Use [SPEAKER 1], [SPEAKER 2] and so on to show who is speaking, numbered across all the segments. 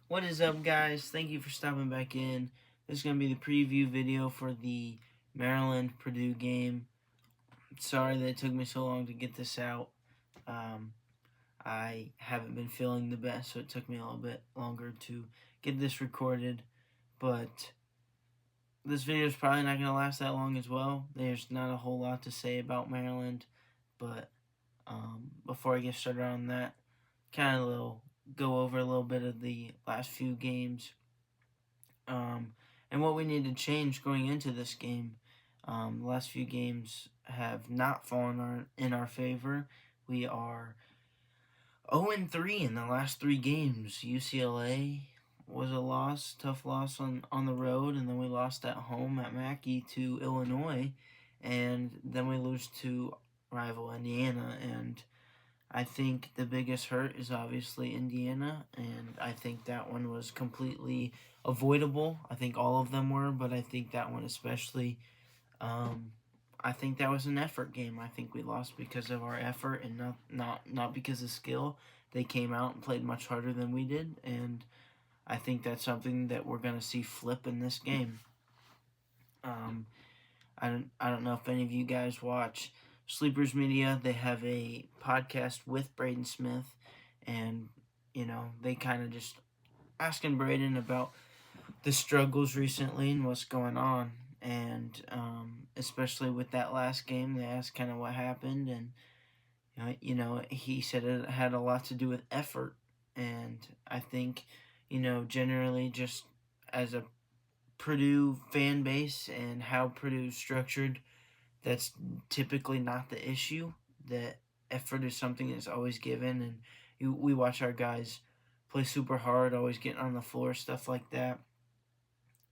[SPEAKER 1] What is up, guys? Thank you for stopping back in. This is going to be the preview video for the Maryland-Purdue game. Sorry that it took me so long to get this out. Um, I haven't been feeling the best, so it took me a little bit longer to get this recorded. But this video is probably not going to last that long as well. There's not a whole lot to say about Maryland, but before I get started on that, kind of go over a little bit of the last few games. And what we need to change going into this game. The last few games have not fallen in our favor. We are 0-3 in the last 3 games. UCLA was a loss, tough loss on the road, and then we lost at home at Mackey to Illinois, and then we lose to rival Indiana. And I think the biggest hurt is obviously Indiana, and I think that one was completely avoidable. I think all of them were, but I think that one especially. I think that was an effort game. I think we lost because of our effort and not because of skill. They came out and played much harder than we did, and I think that's something that we're gonna see flip in this game. I don't know if any of you guys watch Sleepers Media. They have a podcast with Braden Smith, and they kind of just asking Braden about the struggles recently and what's going on, and especially with that last game, they asked kind of what happened, and he said it had a lot to do with effort, and I think generally just as a Purdue fan base and how Purdue's structured, that's typically not the issue. That effort is something that's always given, and we watch our guys play super hard, always getting on the floor, stuff like that,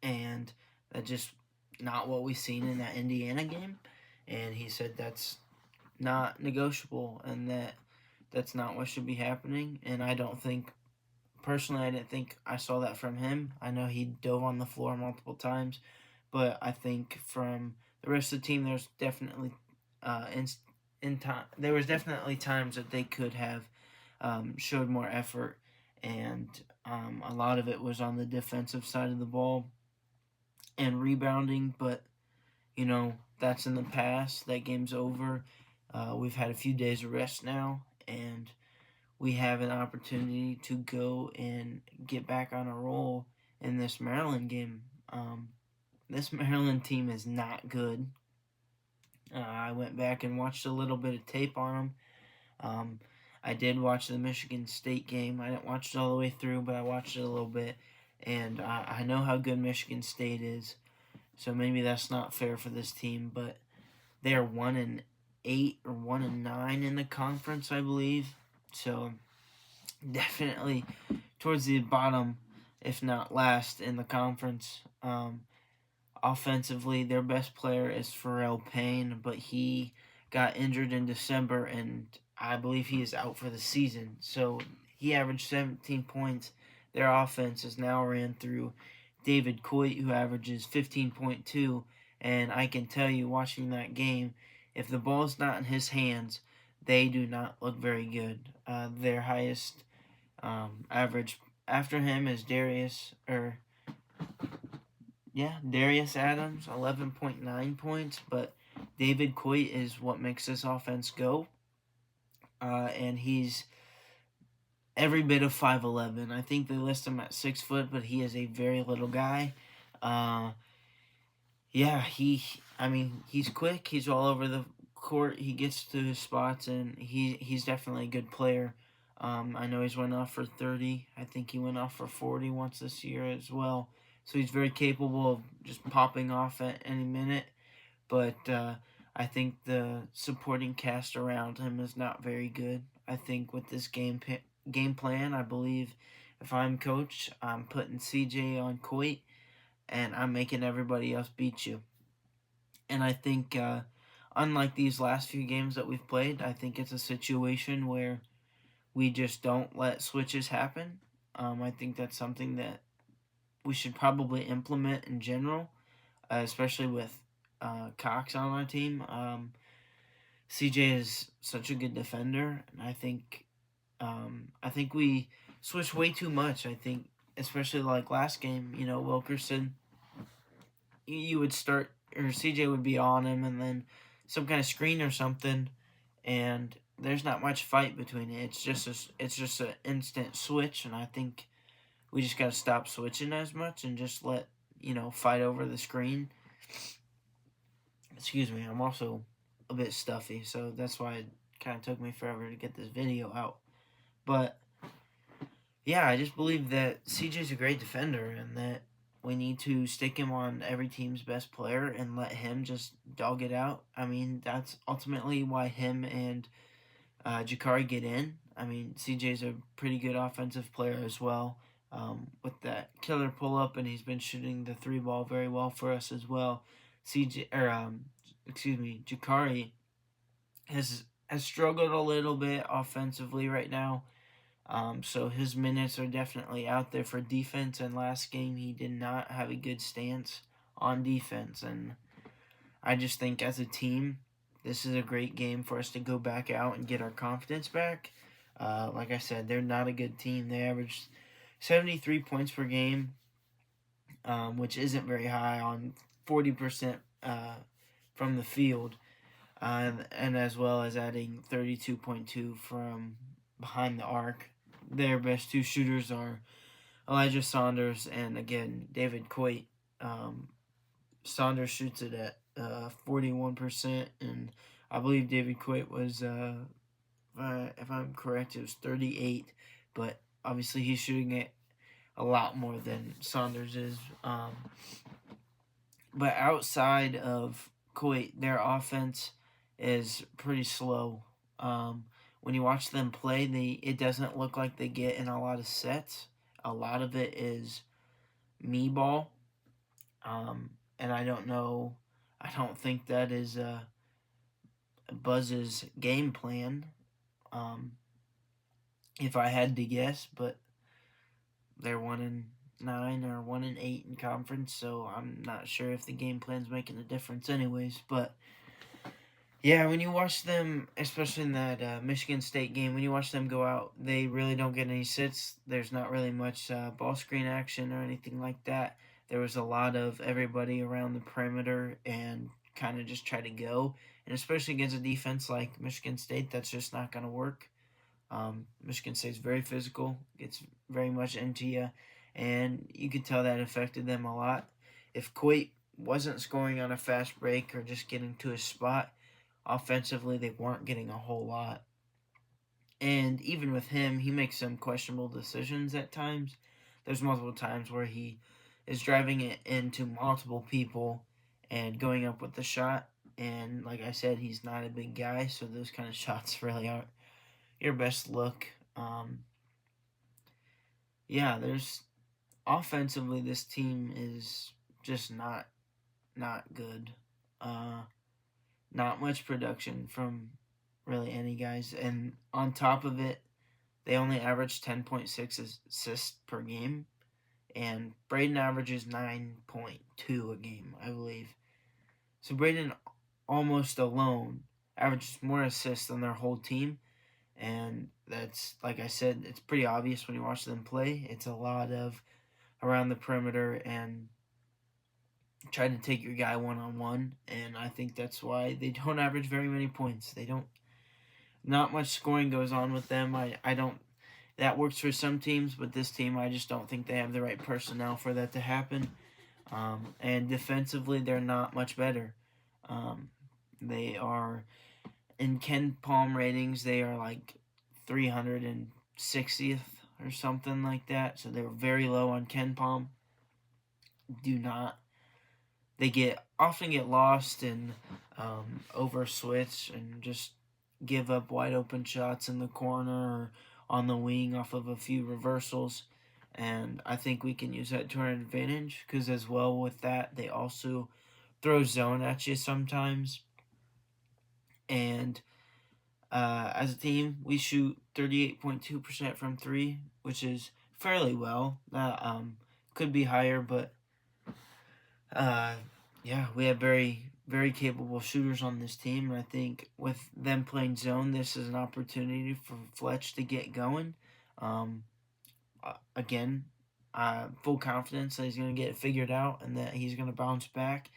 [SPEAKER 1] and that's just not what we've seen in that Indiana game. And he said that's not negotiable, and that's not what should be happening. And I don't think personally, I didn't think I saw that from him. I know he dove on the floor multiple times, but I think from the rest of the team, there's definitely there was definitely times that they could have showed more effort, and a lot of it was on the defensive side of the ball and rebounding. But that's in the past. That game's over. We've had a few days of rest now, and we have an opportunity to go and get back on a roll in this Maryland game. This Maryland team is not good. I went back and watched a little bit of tape on them. I did watch the Michigan State game. I didn't watch it all the way through, but I watched it a little bit. And I know how good Michigan State is. So maybe that's not fair for this team, but they are 1-8 or 1-9 in the conference, I believe. So definitely towards the bottom, if not last, in the conference. Offensively, their best player is Pharrell Payne, but he got injured in December, and I believe he is out for the season. So he averaged 17 points. Their offense is now ran through David Coit, who averages 15.2, and I can tell you, watching that game, if the ball's not in his hands, they do not look very good. Their highest average after him is Darius Adams, 11.9 points, but David Coit is what makes this offense go, and he's every bit of 5'11". I think they list him at 6 foot, but he is a very little guy. He's quick. He's all over the court. He gets to his spots, and he's definitely a good player. I know he's went off for 30. I think he went off for 40 once this year as well. So he's very capable of just popping off at any minute. But I think the supporting cast around him is not very good. I think with this game plan, I believe if I'm coach, I'm putting CJ on Coit, and I'm making everybody else beat you. And I think, unlike these last few games that we've played, I think it's a situation where we just don't let switches happen. I think that's something that we should probably implement in general, especially with Cox on our team. CJ is such a good defender, and I think we switch way too much. I think especially like last game, Wilkerson, you would start, or CJ would be on him, and then some kind of screen or something, and there's not much fight between it. It's just an instant switch, and I think we just got to stop switching as much and just let fight over the screen. Excuse me, I'm also a bit stuffy, so that's why it kind of took me forever to get this video out. But yeah, I just believe that CJ's a great defender and that we need to stick him on every team's best player and let him just dog it out. I mean, that's ultimately why him and Jakari get in. I mean, CJ's a pretty good offensive player as well, with that killer pull up, and he's been shooting the three ball very well for us as well. Jakari has struggled a little bit offensively right now. So his minutes are definitely out there for defense, and last game he did not have a good stance on defense, and I just think as a team, this is a great game for us to go back out and get our confidence back. Like I said, they're not a good team. They averaged 73 points per game, which isn't very high on 40% from the field, and as well as adding 32.2 from behind the arc. Their best two shooters are Elijah Saunders and, again, David Coit. Saunders shoots it at 41%, and I believe David Coit was, if I'm correct, it was 38, but obviously he's shooting it a lot more than Saunders is. But outside of Coit, their offense is pretty slow. When you watch them play, it doesn't look like they get in a lot of sets. A lot of it is me ball. And I don't know. I don't think that is Buzz's game plan. If I had to guess, but they're 1-9 or 1-8 in conference, so I'm not sure if the game plan's making a difference, anyways. But yeah, when you watch them, especially in that Michigan State game, when you watch them go out, they really don't get any sits. There's not really much ball screen action or anything like that. There was a lot of everybody around the perimeter and kind of just try to go. And especially against a defense like Michigan State, that's just not going to work. Michigan State's very physical, gets very much into you, and you could tell that affected them a lot. If Coit wasn't scoring on a fast break or just getting to a spot, offensively, they weren't getting a whole lot. And even with him, he makes some questionable decisions at times. There's multiple times where he is driving it into multiple people and going up with the shot. And like I said, he's not a big guy, so those kind of shots really aren't your best look. There's offensively, this team is just not good. Not much production from really any guys. And on top of it, they only average 10.6 assists per game. And Braden averages 9.2 a game, I believe. So Braden almost alone averages more assists than their whole team. And that's, like I said, it's pretty obvious when you watch them play. It's a lot of around the perimeter and trying to take your guy one-on-one, and I think that's why they don't average very many points. Not much scoring goes on with them. I don't, that works for some teams, but this team, I just don't think they have the right personnel for that to happen. And defensively, they're not much better. They are, in Ken Palm ratings, they are like 360th or something like that, so they're very low on Ken Palm. They often get lost and over switch and just give up wide open shots in the corner or on the wing off of a few reversals. And I think we can use that to our advantage because as well with that, they also throw zone at you sometimes. And as a team, we shoot 38.2% from three, which is fairly well. Could be higher, but we have very, very capable shooters on this team, and I think with them playing zone, this is an opportunity for Fletch to get going. Again, full confidence that he's going to get it figured out and that he's going to bounce back.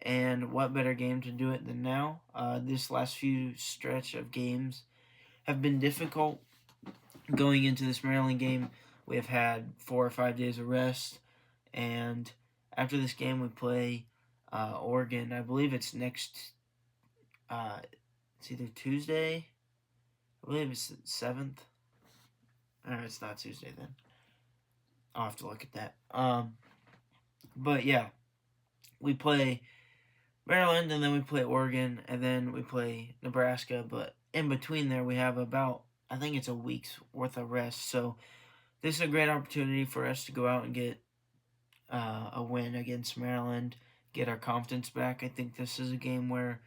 [SPEAKER 1] And what better game to do it than now? This last few stretch of games have been difficult. Going into this Maryland game, we have had 4 or 5 days of rest, and after this game we play Oregon. I believe it's next. It's either Tuesday. I believe it's the 7th. It's not Tuesday then. I'll have to look at that. But yeah, we play Maryland, and then we play Oregon, and then we play Nebraska. But in between there, we have about, I think it's a week's worth of rest. So this is a great opportunity for us to go out and get a win against Maryland, get our confidence back. I think this is a game where,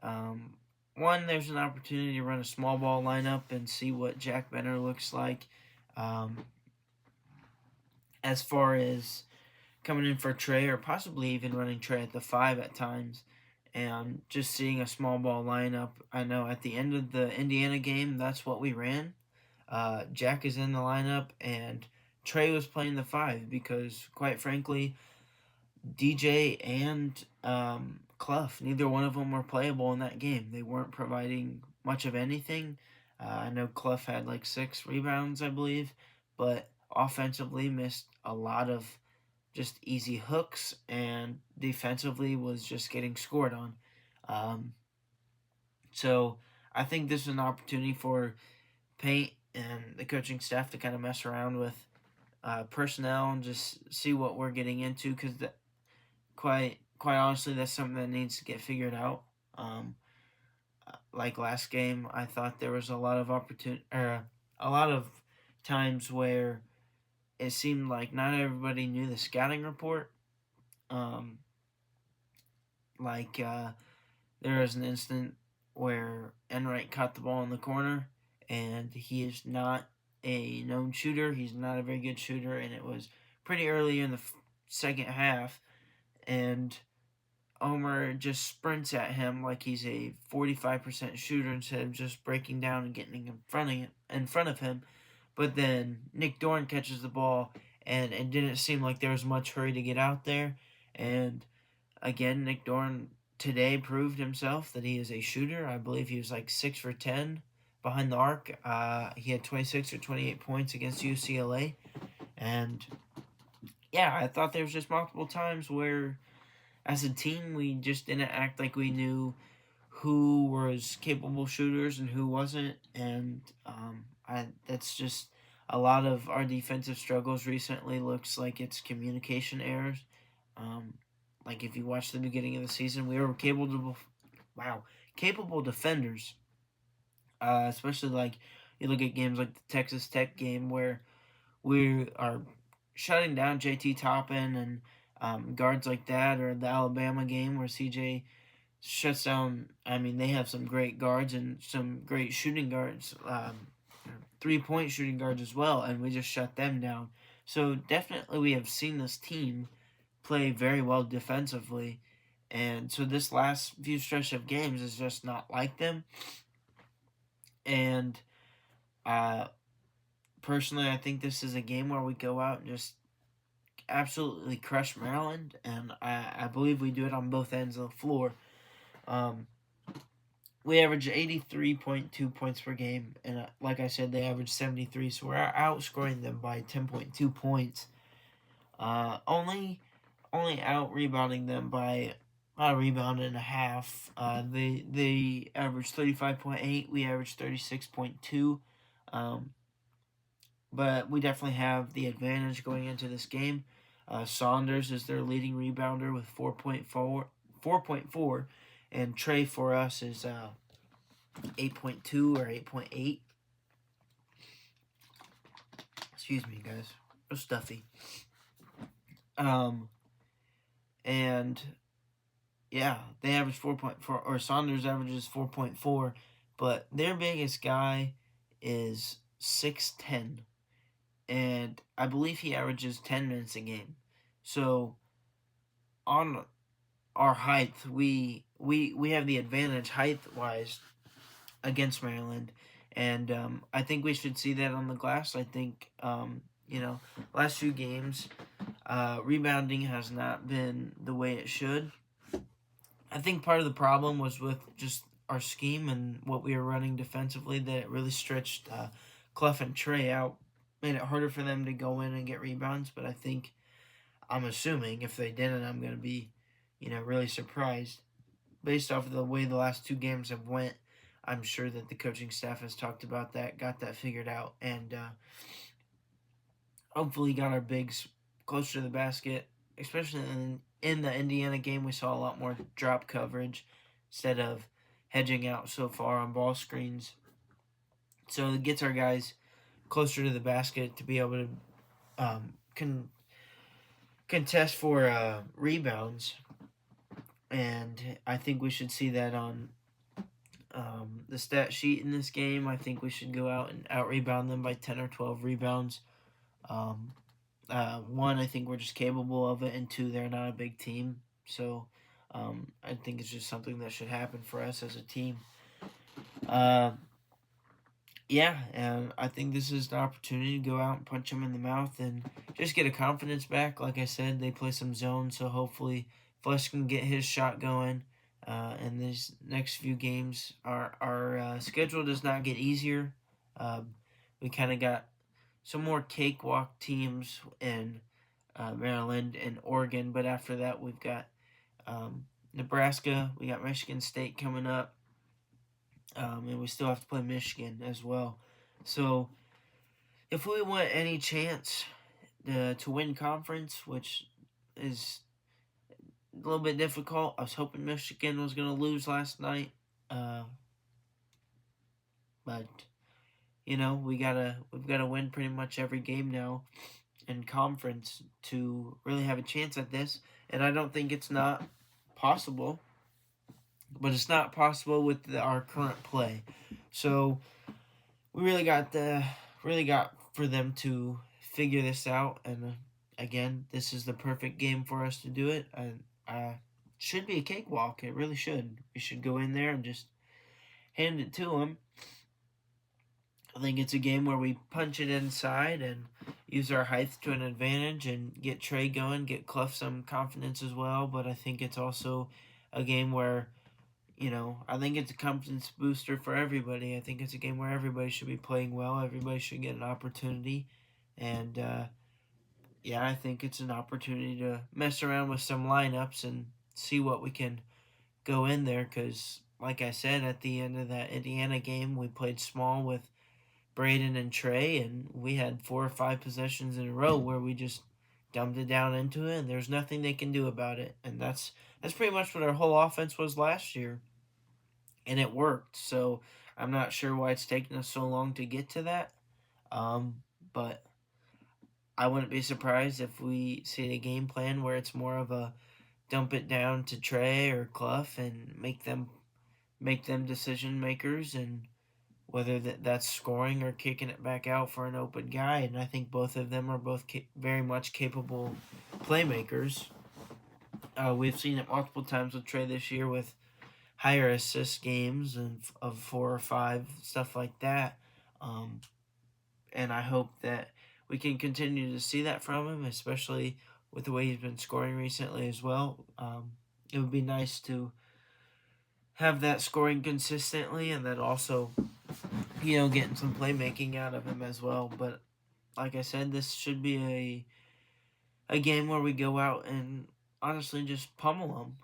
[SPEAKER 1] one, there's an opportunity to run a small ball lineup and see what Jack Benner looks like. As far as coming in for Trey, or possibly even running Trey at the 5 at times, and just seeing a small ball lineup. I know at the end of the Indiana game, that's what we ran. Jack is in the lineup, and Trey was playing the 5 because, quite frankly, DJ and Clough, neither one of them were playable in that game. They weren't providing much of anything. I know Clough had like 6 rebounds, I believe, but offensively missed a lot of just easy hooks, and defensively was just getting scored on. So I think this is an opportunity for Paint and the coaching staff to kind of mess around with personnel and just see what we're getting into, because quite honestly, that's something that needs to get figured out. Like last game, I thought there was a lot of a lot of times where it seemed like not everybody knew the scouting report. There was an instant where Enright caught the ball in the corner, and he is not a known shooter. He's not a very good shooter, and it was pretty early in the second half, and Omer just sprints at him like he's a 45% shooter instead of just breaking down and getting in front of him. But then Nick Dorn catches the ball, and it didn't seem like there was much hurry to get out there. And again, Nick Dorn today proved himself that he is a shooter. I believe he was like 6 for 10 behind the arc. He had 26 or 28 points against UCLA. And yeah, I thought there was just multiple times where as a team we just didn't act like we knew who was capable shooters and who wasn't. And that's just a lot of our defensive struggles recently. Looks like it's communication errors. Like if you watch the beginning of the season, we were capable defenders. Especially like you look at games like the Texas Tech game where we are shutting down JT Toppin and guards like that, or the Alabama game where CJ shuts down. I mean, they have some great guards and some great shooting guards, 3-point shooting guards as well, and we just shut them down. So definitely we have seen this team play very well defensively, and so this last few stretch of games is just not like them. And personally, I think this is a game where we go out and just absolutely crush Maryland, and I believe we do it on both ends of the floor. We average 83.2 points per game, and like I said, they average 73, so we're outscoring them by 10.2 points. Only out rebounding them by about a rebound and a half. They average 35.8. We average 36.2. But we definitely have the advantage going into this game. Saunders is their leading rebounder with 4.4, and Trey for us is 8.2 or 8.8. Excuse me, guys. Real stuffy. And yeah, they average 4.4, or Saunders averages 4.4, but their biggest guy is 6'10", and I believe he averages 10 minutes a game. So on our height, we have the advantage height-wise against Maryland, and I think we should see that on the glass. I think last few games, rebounding has not been the way it should. I think part of the problem was with just our scheme and what we were running defensively, that it really stretched Clough and Trey out, made it harder for them to go in and get rebounds. But I'm assuming if they didn't, I'm going to be, really surprised. Based off of the way the last two games have went, I'm sure that the coaching staff has talked about that, got that figured out, and hopefully got our bigs closer to the basket. Especially in the Indiana game, we saw a lot more drop coverage instead of hedging out so far on ball screens. So it gets our guys closer to the basket to be able to contest for rebounds. And I think we should see that on the stat sheet in this game. I think we should go out and out rebound them by 10 or 12 rebounds. One, I think we're just capable of it, and two, they're not a big team. So I think it's just something that should happen for us as a team. And I think this is the opportunity to go out and punch them in the mouth and just get a confidence back. Like I said, they play some zone, so hopefully Flesh can get his shot going. And these next few games, our schedule does not get easier. We kind of got some more cakewalk teams in Maryland and Oregon, but after that we've got Nebraska, we got Michigan State coming up, and we still have to play Michigan as well. So if we want any chance to win conference, which is a little bit difficult, I was hoping Michigan was going to lose last night, but we've got to win pretty much every game now in conference to really have a chance at this. And I don't think it's not possible, but it's not possible with our current play. So we really got for them to figure this out. And again, this is the perfect game for us to do it. And should be a cakewalk. It really should. We should go in there and just hand it to them. I think it's a game where we punch it inside and use our height to an advantage and get Trey going, get Clough some confidence as well. But I think it's also a game where, I think it's a confidence booster for everybody. I think it's a game where everybody should be playing well. Everybody should get an opportunity. And, I think it's an opportunity to mess around with some lineups and see what we can go in there. Because, like I said, at the end of that Indiana game, we played small with Braden and Trey, and we had 4 or 5 possessions in a row where we just dumped it down into it, and there's nothing they can do about it. And that's pretty much what our whole offense was last year, and it worked. So I'm not sure why it's taken us so long to get to that, but I wouldn't be surprised if we see a game plan where it's more of a dump it down to Trey or Clough and make them decision makers, and whether that's scoring or kicking it back out for an open guy. And I think both of them are very much capable playmakers. We've seen it multiple times with Trey this year with higher assist games of 4 or 5, stuff like that. And I hope that we can continue to see that from him, especially with the way he's been scoring recently as well. It would be nice to have that scoring consistently, and then also getting some playmaking out of him as well. But like I said, this should be a game where we go out and honestly just pummel them.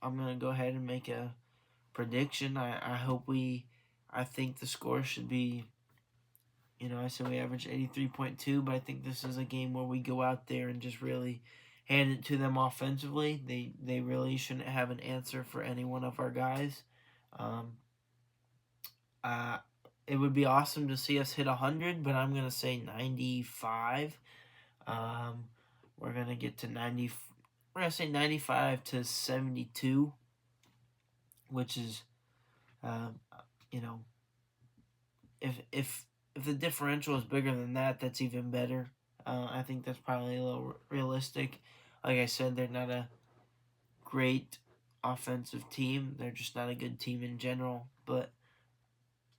[SPEAKER 1] I'm going to go ahead and make a prediction. I think the score should be, I said we average 83.2, but I think this is a game where we go out there and just really hand it to them offensively. They really shouldn't have an answer for any one of our guys. It would be awesome to see us hit 100, but I'm going to say 95. We're going to get to 90. We're going to say 95 to 72, which is, if the differential is bigger than that, that's even better. I think that's probably a little realistic. Like I said, they're not a great offensive team. They're just not a good team in general. But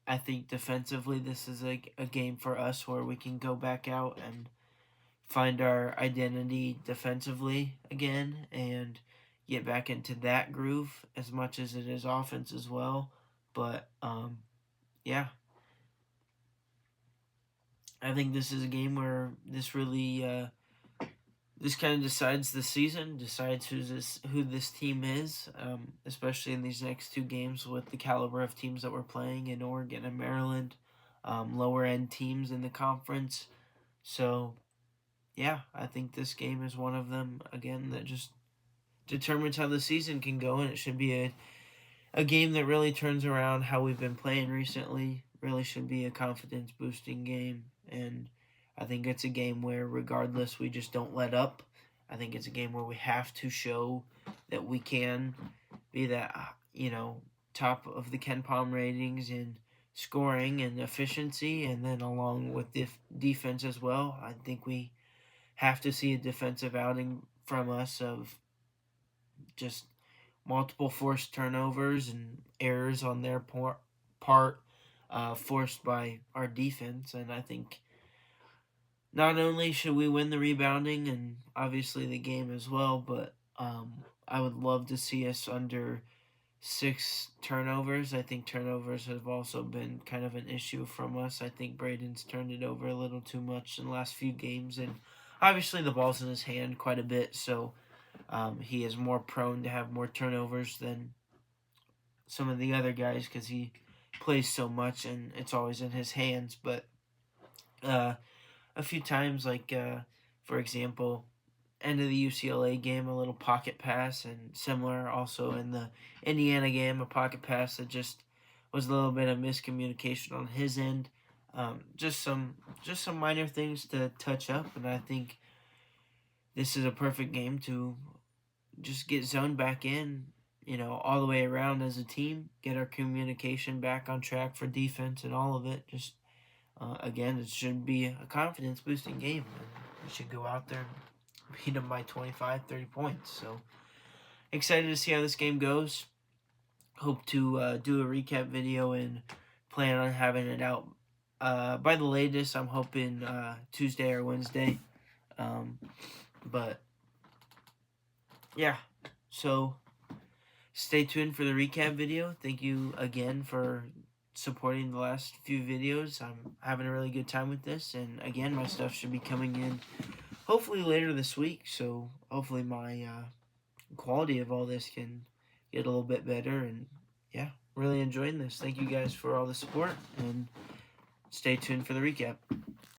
[SPEAKER 1] I think defensively, this is a game for us where we can go back out and find our identity defensively again and get back into that groove as much as it is offense as well. But yeah, I think this is a game where this really this kind of decides the season, decides who this team is, especially in these next two games with the caliber of teams that we're playing in Oregon and Maryland, lower end teams in the conference. So yeah, I think this game is one of them again that just determines how the season can go, and it should be a game that really turns around how we've been playing recently. Really should be a confidence boosting game, and I think it's a game where, regardless, we just don't let up. I think it's a game where we have to show that we can be that, top of the Ken Palm ratings in scoring and efficiency, and then along with defense as well. I think we have to see a defensive outing from us of just multiple forced turnovers and errors on their part, forced by our defense. And I think not only should we win the rebounding and obviously the game as well, but I would love to see us under 6 turnovers. I think turnovers have also been kind of an issue from us. I think Braden's turned it over a little too much in the last few games, and obviously the ball's in his hand quite a bit, so he is more prone to have more turnovers than some of the other guys because he plays so much and it's always in his hands. But a few times, for example, end of the UCLA game, a little pocket pass, and similar also in the Indiana game, a pocket pass that just was a little bit of miscommunication on his end. Just some minor things to touch up, and I think this is a perfect game to just get zoned back in, all the way around as a team, get our communication back on track for defense and all of it. Just again, it should be a confidence boosting game. And we should go out there and beat them by 25, 30 points. So excited to see how this game goes. Hope to do a recap video and plan on having it out by the latest. I'm hoping Tuesday or Wednesday. But yeah, so stay tuned for the recap video. Thank you again for supporting the last few videos. I'm having a really good time with this, and again, my stuff should be coming in hopefully later this week, so hopefully my quality of all this can get a little bit better. And yeah, really enjoying this. Thank you guys for all the support, and stay tuned for the recap.